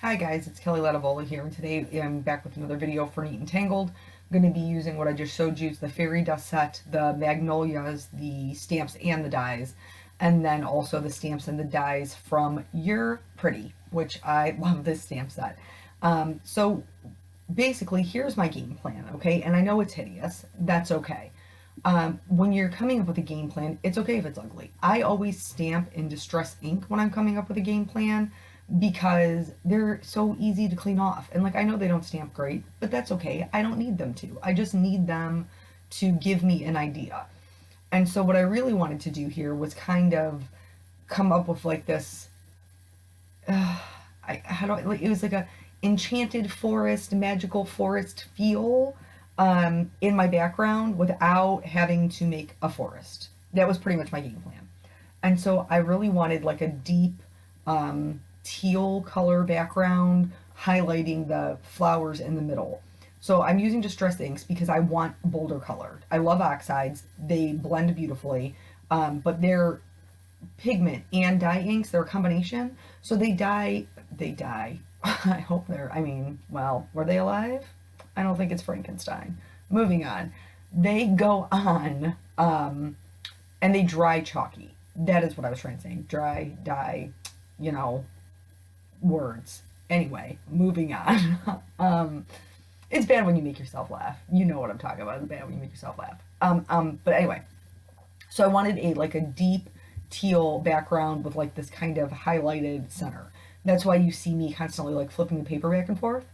Hi guys, it's Kelly Latavola here, and today I'm back with another video for Neat and Tangled. I'm going to be using what I just showed you, the fairy dust set, the magnolias, the stamps and the dies, and then also the stamps and the dies from You're Pretty, which I love this stamp set. So basically, here's my game plan, okay? And I know it's hideous. That's okay. When you're coming up with a game plan, it's okay if it's ugly. I always stamp in distress ink when I'm coming up with a game plan because they're so easy to clean off. And like, I know they don't stamp great, but that's okay. I don't need them to. I just need them to give me an idea. And so what I really wanted to do here was kind of come up with like this, it was like a enchanted forest, magical forest feel in my background without having to make a forest. That was pretty much my game plan. And so I really wanted like a deep teal color background highlighting the flowers in the middle. So I'm using distress inks because I want bolder colored. I love oxides. They blend beautifully, but they're pigment and dye inks. They're a combination. So they dye. I hope they're, well, were they alive? I don't think it's Frankenstein. Moving on. They go on, and they dry chalky. That is what I was trying to say. Dry, dye, words. Anyway, moving on. It's bad when you make yourself laugh. You know what I'm talking about. It's bad when you make yourself laugh. But anyway, so I wanted a deep teal background with like this kind of highlighted center. That's why you see me constantly like flipping the paper back and forth.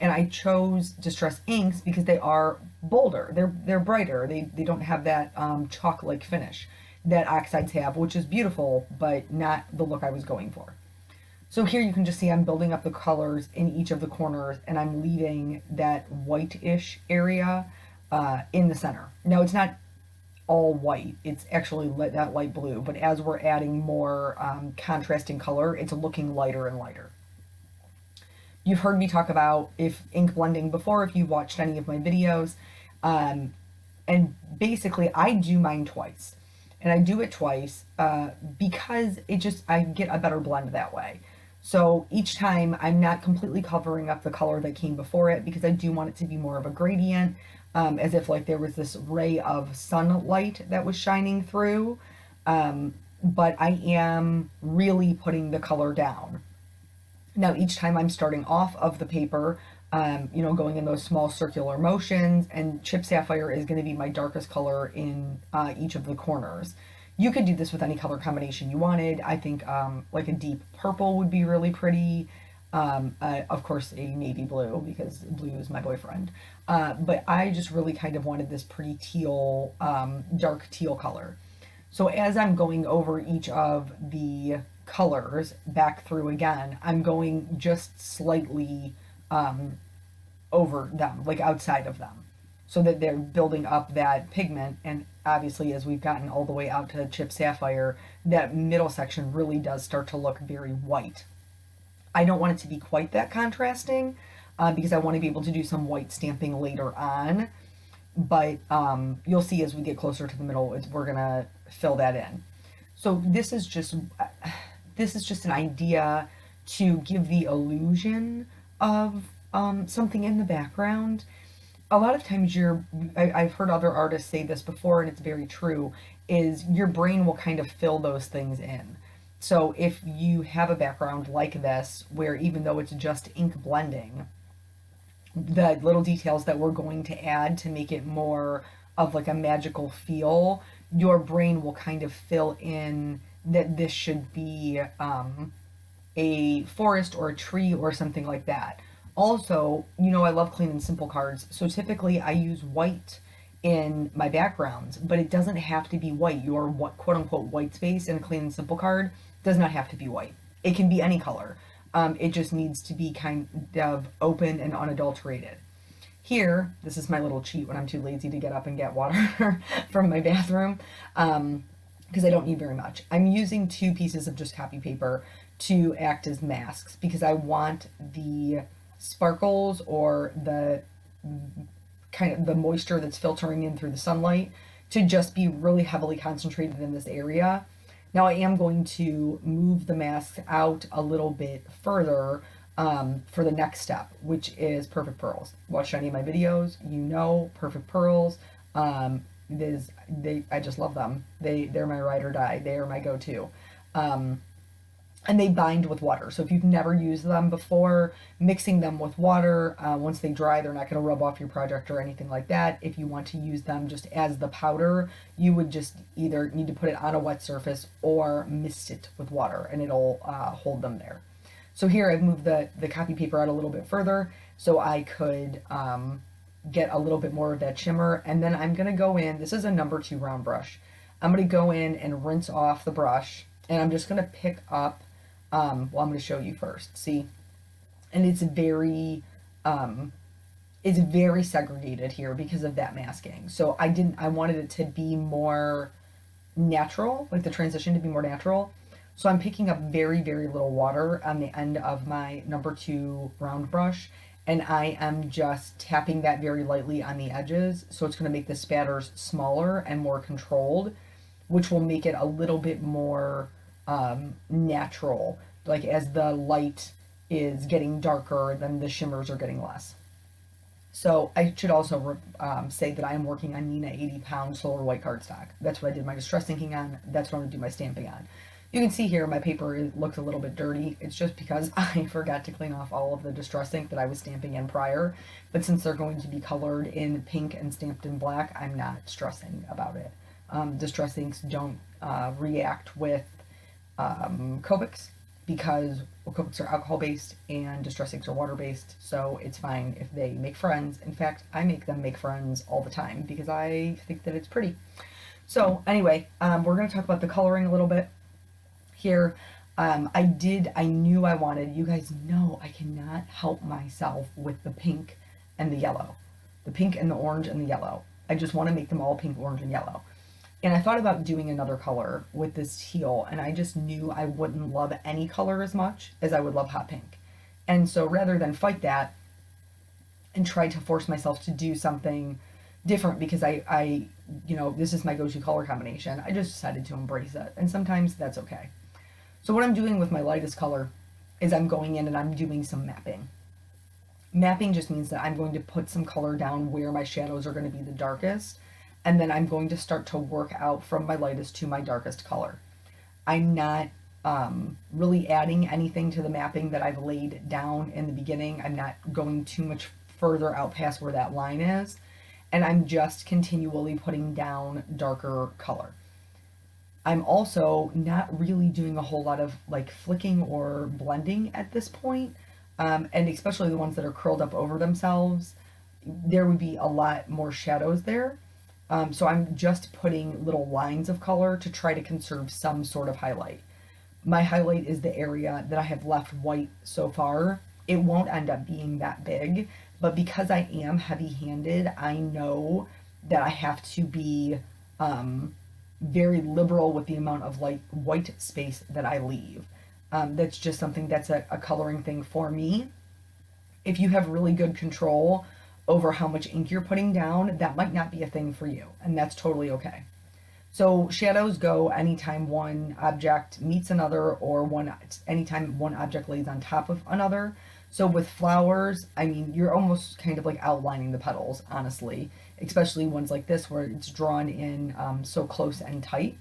And I chose distress inks because they are bolder. They're brighter. They don't have that chalk-like finish that oxides have, which is beautiful, but not the look I was going for. So here you can just see I'm building up the colors in each of the corners, and I'm leaving that white-ish area in the center. Now it's not all white, it's actually that light blue, but as we're adding more contrasting color, it's looking lighter and lighter. You've heard me talk about ink blending before if you've watched any of my videos, and basically I do mine twice. And I do it twice because I get a better blend that way. So each time I'm not completely covering up the color that came before it because I do want it to be more of a gradient, as if like there was this ray of sunlight that was shining through. But I am really putting the color down. Now each time I'm starting off of the paper, going in those small circular motions, and Chip Sapphire is going to be my darkest color in each of the corners. You could do this with any color combination you wanted. I think like a deep purple would be really pretty. Of course, a navy blue because blue is my boyfriend. But I just really kind of wanted this pretty teal, dark teal color. So as I'm going over each of the colors back through again, I'm going just slightly over them, like outside of them, so that they're building up that pigment. And obviously as we've gotten all the way out to Chip Sapphire, that middle section really does start to look very white. I don't want it to be quite that contrasting because I want to be able to do some white stamping later on, but you'll see as we get closer to the middle, we're gonna fill that in. So this is just an idea to give the illusion of something in the background. A lot of times I've heard other artists say this before, and it's very true, is your brain will kind of fill those things in. So if you have a background like this, where even though it's just ink blending, the little details that we're going to add to make it more of like a magical feel, your brain will kind of fill in that this should be a forest or a tree or something like that. Also, I love clean and simple cards, so typically I use white in my backgrounds, but it doesn't have to be white. Your quote-unquote white space in a clean and simple card does not have to be white. It can be any color. It just needs to be kind of open and unadulterated. Here, this is my little cheat when I'm too lazy to get up and get water from my bathroom, because I don't need very much. I'm using 2 pieces of just copy paper to act as masks because I want the sparkles or the kind of the moisture that's filtering in through the sunlight to just be really heavily concentrated in this area. Now I am going to move the mask out a little bit further for the next step, which is perfect pearls. Watch any of my videos, you know, perfect pearls. I just love them. They're my ride or die. They are my go-to. And they bind with water. So if you've never used them before, mixing them with water, once they dry, they're not going to rub off your project or anything like that. If you want to use them just as the powder, you would just either need to put it on a wet surface or mist it with water, and it'll hold them there. So here I've moved the copy paper out a little bit further so I could get a little bit more of that shimmer. And then I'm going to go in, this is a number 2 round brush. I'm going to go in and rinse off the brush, and I'm just going to pick up, well, I'm going to show you first, see? And it's very segregated here because of that masking. So I wanted it to be more natural, like the transition to be more natural. So I'm picking up very, very little water on the end of my number 2 round brush, and I am just tapping that very lightly on the edges. So it's going to make the spatters smaller and more controlled, which will make it a little bit more natural. Like as the light is getting darker, then the shimmers are getting less. So I should also say that I am working on Nina 80-pound solar white cardstock. That's what I did my distress inking on. That's what I'm going to do my stamping on. You can see here my paper looks a little bit dirty. It's just because I forgot to clean off all of the distress ink that I was stamping in prior. But since they're going to be colored in pink and stamped in black, I'm not stressing about it. Distress inks don't react with copics because copics are alcohol-based and distress inks are water-based, so it's fine if they make friends. In fact, I make them make friends all the time because I think that it's pretty. So anyway, we're going to talk about the coloring a little bit here. I knew I wanted, you guys know I cannot help myself with the pink and the yellow. The pink and the orange and the yellow. I just want to make them all pink, orange, and yellow. And I thought about doing another color with this teal, and I just knew I wouldn't love any color as much as I would love hot pink. And so rather than fight that and try to force myself to do something different because I you know, this is my go-to color combination, I just decided to embrace it. And sometimes that's okay. So what I'm doing with my lightest color is I'm going in and I'm doing some mapping. Mapping just means that I'm going to put some color down where my shadows are going to be the darkest, and then I'm going to start to work out from my lightest to my darkest color. I'm not really adding anything to the mapping that I've laid down in the beginning. I'm not going too much further out past where that line is, and I'm just continually putting down darker color. I'm also not really doing a whole lot of like flicking or blending at this point, and especially the ones that are curled up over themselves, there would be a lot more shadows there. So I'm just putting little lines of color to try to conserve some sort of highlight. My highlight is the area that I have left white so far. It won't end up being that big, but because I am heavy-handed, I know that I have to be very liberal with the amount of like white space that I leave. That's just something that's a coloring thing for me. If you have really good control over how much ink you're putting down, that might not be a thing for you, and that's totally okay. So shadows go anytime one object meets another, or anytime one object lays on top of another. So with flowers, I mean, you're almost kind of like outlining the petals, honestly, especially ones like this where it's drawn in so close and tight.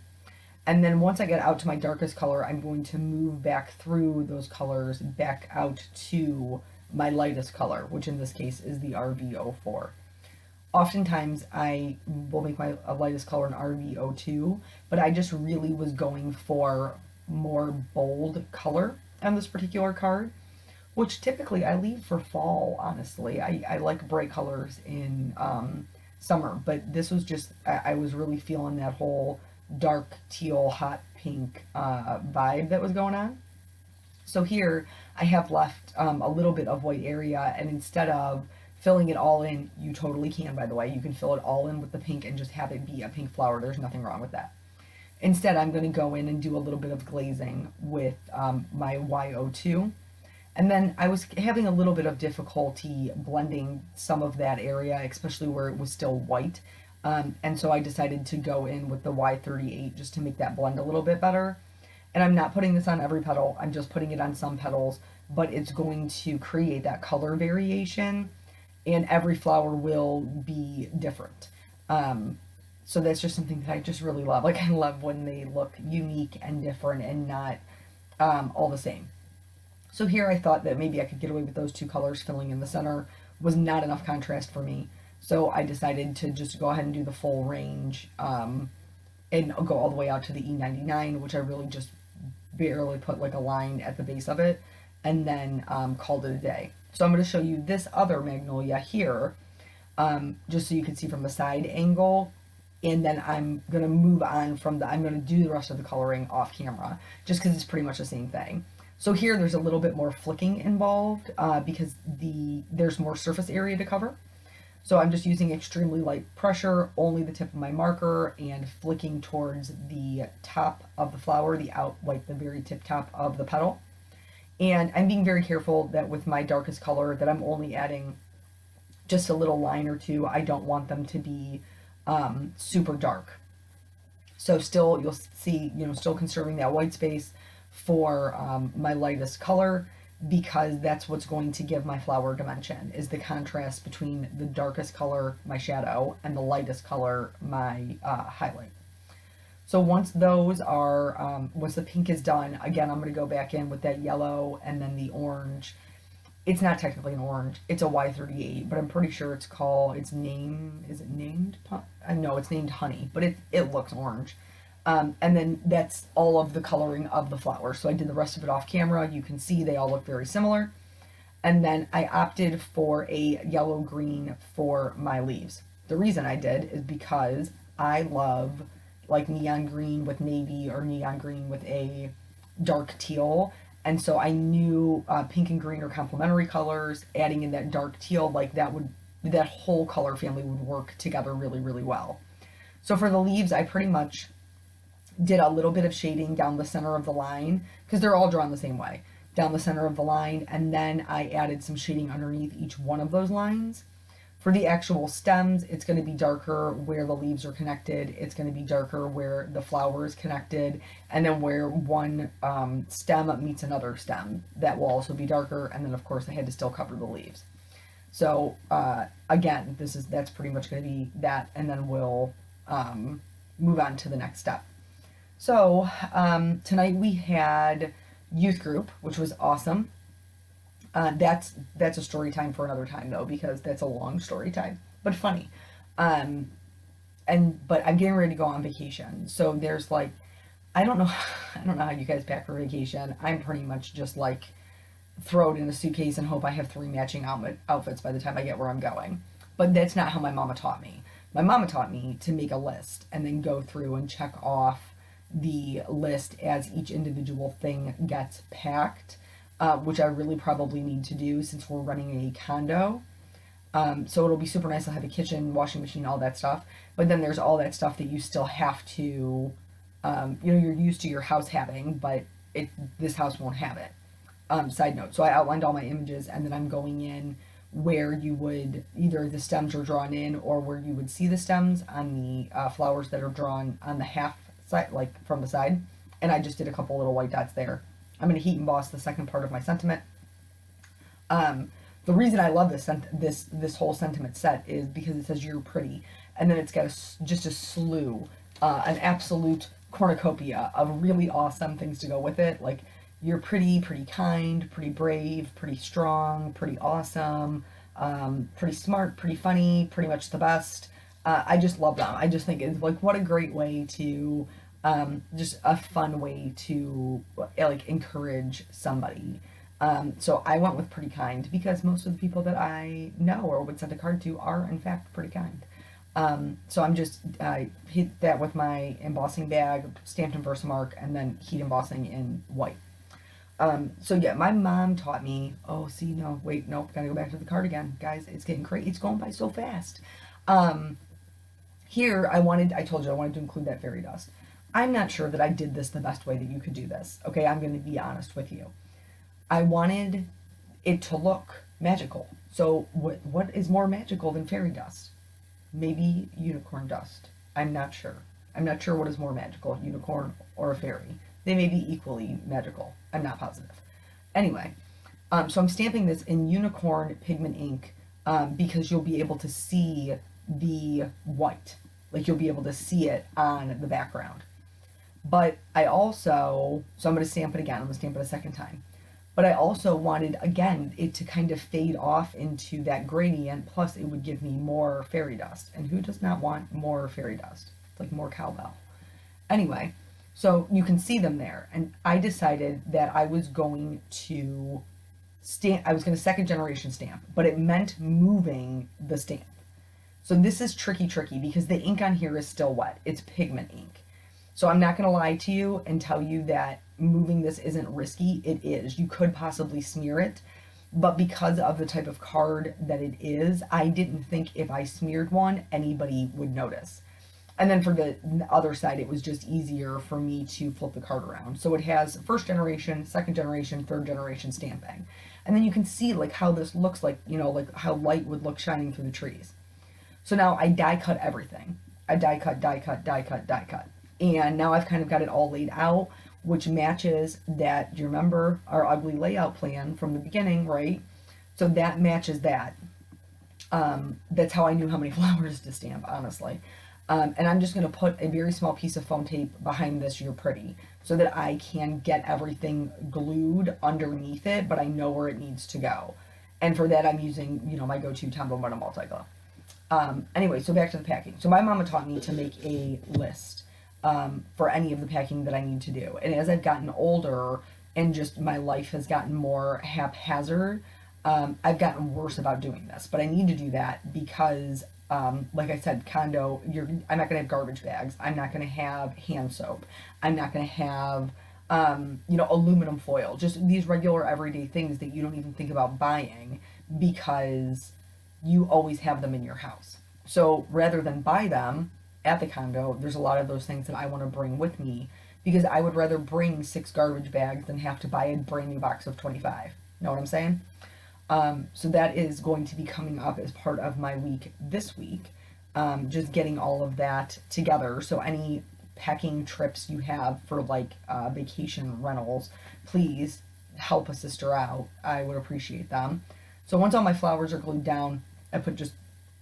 And then once I get out to my darkest color, I'm going to move back through those colors back out to my lightest color, which in this case is the RV04. Oftentimes I will make my lightest color an RV02, but I just really was going for more bold color on this particular card, which typically I leave for fall, honestly. I like bright colors in summer, but this was just, I was really feeling that whole dark teal, hot pink vibe that was going on. So here I have left a little bit of white area, and instead of filling it all in, you totally can, by the way, you can fill it all in with the pink and just have it be a pink flower. There's nothing wrong with that. Instead, I'm going to go in and do a little bit of glazing with my Y02. And then I was having a little bit of difficulty blending some of that area, especially where it was still white. And so I decided to go in with the Y38 just to make that blend a little bit better. And I'm not putting this on every petal, I'm just putting it on some petals, but it's going to create that color variation, and every flower will be different. So that's just something that I just really love. Like, I love when they look unique and different and not all the same. So here I thought that maybe I could get away with those two colors filling in the center. Was not enough contrast for me. So I decided to just go ahead and do the full range, and go all the way out to the E99, which I really just barely put like a line at the base of it, and then called it a day. So I'm going to show you this other magnolia here, just so you can see from the side angle, and then I'm going to move on from I'm going to do the rest of the coloring off camera, just because it's pretty much the same thing. So here there's a little bit more flicking involved, because there's more surface area to cover. So I'm just using extremely light pressure, only the tip of my marker, and flicking towards the top of the flower, like the very tip top of the petal. And I'm being very careful that with my darkest color that I'm only adding just a little line or two. I don't want them to be super dark. So still, you'll see, still conserving that white space for my lightest color, because that's what's going to give my flower dimension, is the contrast between the darkest color, my shadow, and the lightest color, my highlight. So once those are, once the pink is done, again, I'm going to go back in with that yellow and then the orange. It's not technically an orange, it's a Y38, but I'm pretty sure is it named? No, it's named Honey, but it looks orange. And then that's all of the coloring of the flower. So I did the rest of it off camera. You can see they all look very similar. And then I opted for a yellow-green for my leaves. The reason I did is because I love like neon green with navy, or neon green with a dark teal. And so I knew pink and green are complementary colors. Adding in that dark teal, like that whole color family would work together really, really well. So for the leaves, I pretty much did a little bit of shading down the center of the line, because they're all drawn the same way, down the center of the line, and then I added some shading underneath each one of those lines. For the actual stems, it's going to be darker where the leaves are connected, it's going to be darker where the flower is connected, and then where one stem meets another stem, that will also be darker, and then of course I had to still cover the leaves. So again, that's pretty much going to be that, and then we'll move on to the next step. So tonight we had youth group, which was awesome. That's a story time for another time though, because that's a long story time, but funny. But I'm getting ready to go on vacation. So there's like, I don't know how you guys pack for vacation. I'm pretty much just like throw it in a suitcase and hope I have 3 matching outfits by the time I get where I'm going. But that's not how my mama taught me. My mama taught me to make a list and then go through and check off the list as each individual thing gets packed, which I really probably need to do since we're running a condo. So it'll be super nice. I'll have a kitchen, washing machine, all that stuff. But then there's all that stuff that you still have to, you're used to your house having, but this house won't have it. Side note. So I outlined all my images, and then I'm going in where you would, either the stems are drawn in or where you would see the stems on the flowers that are drawn on the half side, like from the side. And I just did a couple little white dots there. I'm going to heat emboss the second part of my sentiment. The reason I love this whole sentiment set is because it says you're pretty, and then it's got just a slew, an absolute cornucopia of really awesome things to go with it. Like, you're pretty, pretty kind, pretty brave, pretty strong, pretty awesome, pretty smart, pretty funny, pretty much the best. I just love them. I just think it's like, what a great way to, just a fun way to like encourage somebody. So I went with pretty kind because most of the people that I know or would send a card to are in fact pretty kind. So I'm just hit that with my embossing bag, stamped in Versamark, and then heat embossing in white. So yeah, my mom taught me, oh, see, no, wait, nope, gotta go back to the card again. Guys, it's getting crazy. It's going by so fast. Here, I told you I wanted to include that fairy dust. I'm not sure that I did this the best way that you could do this. Okay, I'm going to be honest with you. I wanted it to look magical. So what is more magical than fairy dust? Maybe unicorn dust. I'm not sure. I'm not sure what is more magical, unicorn or a fairy. They may be equally magical. I'm not positive. Anyway, so I'm stamping this in unicorn pigment ink because you'll be able to see the white. Like, you'll be able to see it on the background. But I also, so I'm going to stamp it again. I'm going to stamp it a second time. But I also wanted, again, it to kind of fade off into that gradient, plus it would give me more fairy dust. And who does not want more fairy dust? It's like more cowbell. Anyway, so you can see them there. And I decided that I was going to stamp, I was going to second generation stamp, but it meant moving the stamp. So this is tricky because the ink on here is still wet. It's pigment ink. So I'm not going to lie to you and tell you that moving this isn't risky. It is. You could possibly smear it, but because of the type of card that it is, I didn't think if I smeared one, anybody would notice. And then for the other side, it was just easier for me to flip the card around. So it has first generation, second generation, third generation stamping. And then you can see like how this looks like, you know, like how light would look shining through the trees. So now I die cut everything. I die cut, die cut, die cut, die cut. And now I've kind of got it all laid out, which matches that. Do you remember our ugly layout plan from the beginning, right? So that matches that. That's how I knew how many flowers to stamp, honestly. And I'm just going to put a very small piece of foam tape behind this You're Pretty so that I can get everything glued underneath it, but I know where it needs to go. And for that, I'm using, you know, my go-to Tombow Butter Multi-Glue. Anyway, so back to the packing. So my mama taught me to make a list for any of the packing that I need to do. And as I've gotten older and just my life has gotten more haphazard, I've gotten worse about doing this. But I need to do that because, like I said, condo, I'm not going to have garbage bags. I'm not going to have hand soap. I'm not going to have, you know, aluminum foil. Just these regular everyday things that you don't even think about buying because you always have them in your house. So rather than buy them at the condo, there's a lot of those things that I want to bring with me because I would rather bring 6 garbage bags than have to buy a brand new box of 25. Know what I'm saying? So that is going to be coming up as part of my week this week. Just getting all of that together. So any packing trips you have for like vacation rentals, please help a sister out. I would appreciate them. So once all my flowers are glued down, I put just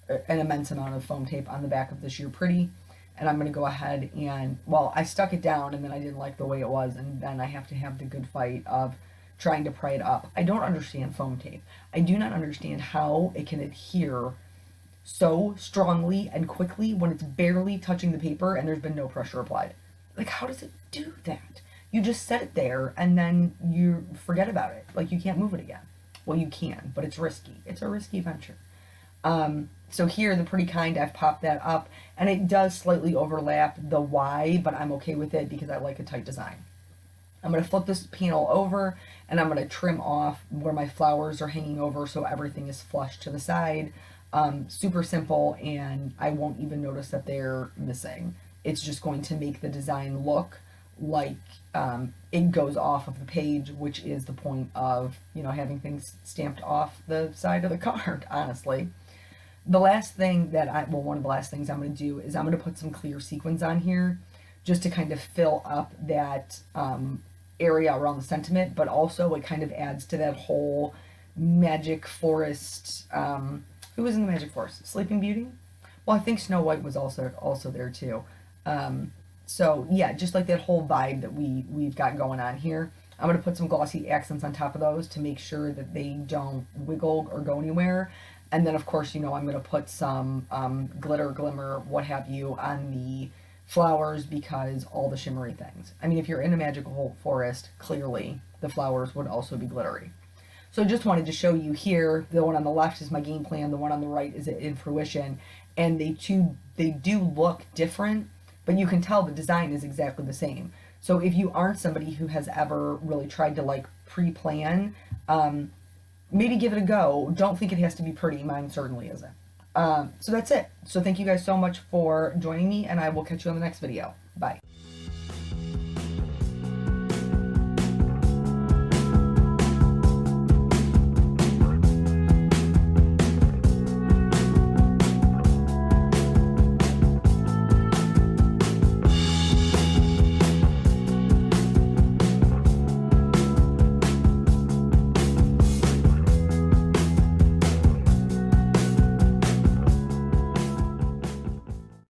an immense amount of foam tape on the back of this You're Pretty, and I'm going to go ahead and, well, I stuck it down and then I didn't like the way it was, and then I have to have the good fight of trying to pry it up. I don't understand foam tape. I do not understand how it can adhere so strongly and quickly when it's barely touching the paper and there's been no pressure applied. Like, how does it do that? You just set it there and then you forget about it. Like, you can't move it again. Well, you can, but it's risky. It's a risky venture. So here, the Pretty Kind, I've popped that up, and it does slightly overlap the Y, but I'm okay with it because I like a tight design. I'm going to flip this panel over, and I'm going to trim off where my flowers are hanging over so everything is flush to the side. Super simple, and I won't even notice that they're missing. It's just going to make the design look like it goes off of the page, which is the point of, you know, having things stamped off the side of the card, honestly. The last thing that one of the last things I'm going to do is I'm going to put some clear sequins on here just to kind of fill up that area around the sentiment, but also it kind of adds to that whole magic forest. Who was in the Magic Forest? Sleeping Beauty? Well, I think Snow White was also there too. So yeah, just like that whole vibe that we've got going on here. I'm going to put some glossy accents on top of those to make sure that they don't wiggle or go anywhere. And then, of course, you know, I'm going to put some glitter, glimmer, what have you, on the flowers because all the shimmery things. I mean, if you're in a magical forest, clearly the flowers would also be glittery. So I just wanted to show you here, the one on the left is my game plan, the one on the right is in fruition, and they do look different, but you can tell the design is exactly the same. So if you aren't somebody who has ever really tried to like pre-plan, maybe give it a go. Don't think it has to be pretty. Mine certainly isn't. So that's it. So thank you guys so much for joining me, and I will catch you on the next video. Bye.